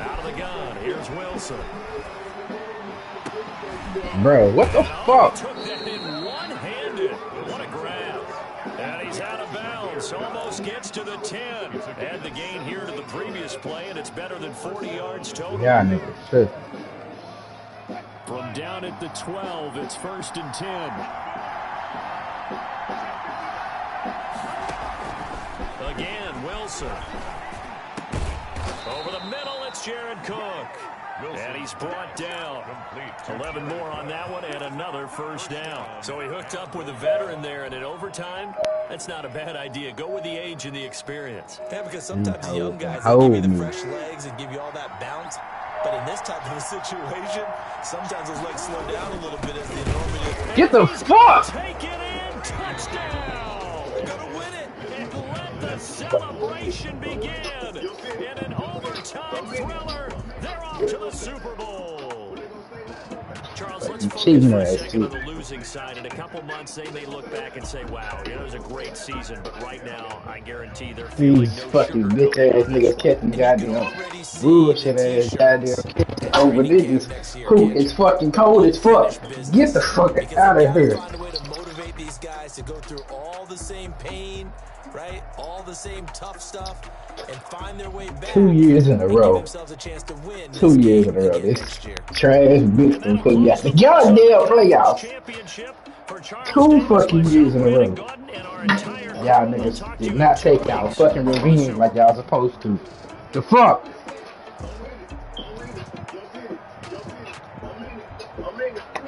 Out of the gun, here's Wilson. Bro, what the fuck? Took that in one-handed. What a grab. And he's out of bounds. Almost gets to the 10. Add the gain here to the previous play, and it's better than 40 yards total. Yeah, nigga, shit. From down at the 12, it's 1st and 10. Again, Wilson. Over the middle, it's Jared Cook. And he's brought down. 11 more on that one and another first down. So he hooked up with a veteran there, and in overtime, that's not a bad idea. Go with the age and the experience. Yeah, because sometimes the young guys, they give you the fresh legs and give you all that bounce. But in this type of a situation, sometimes those legs slow down a little bit as the enormity. Get the fuck! Take it in, touchdown! They're going to win it. And let the celebration begin. In an overtime thriller, they're off to the Super Bowl. Charles, let's focus for a second on the losing side. In a couple months, they may look back and say, wow, it was a great season. But right now, I guarantee they're feeling These fucking bitch ass niggas catching goddamn bullshit ass goddamn over niggas who is fucking cold as fuck. Get the fuck out of here. Find a way to motivate these guys to go through all the same pain, right? All the same tough stuff, and find their way back. 2 years in a row. 2 years in a row. This trash bitch can put you out the goddamn playoffs. 2 fucking years in a row. Y'all niggas did not take y'all fucking revenge like y'all supposed to. The fuck?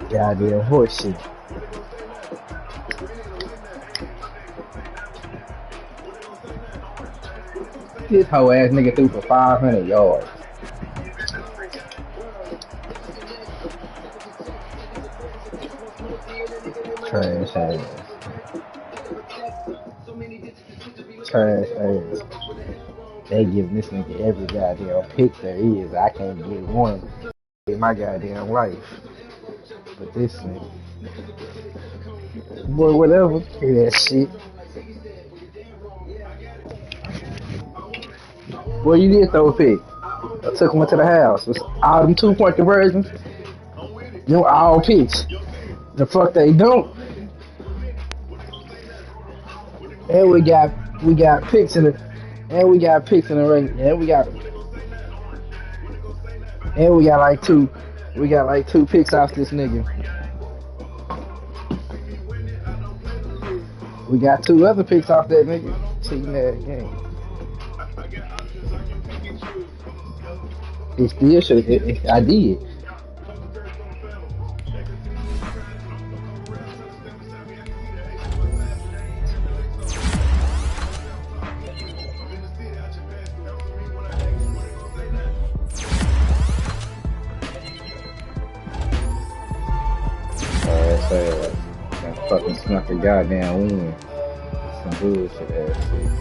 Goddamn horseshit. This whole ass nigga threw for 500 yards. Trash ass. Trash ass. They giving this nigga every goddamn pick there is. I can't get one in my goddamn life. But this nigga. Boy, whatever. Hear that shit. Boy, you did throw a pick. I took one to the house. It's all them 2-point conversions. You know, all picks. The fuck they don't. And we got picks in the, and we got picks in the ring. And we got like two picks off this nigga. We got 2 other picks off that nigga. Cheating that game. It still should. I did. That fucking snuck a goddamn win. Some bullshit ass shit.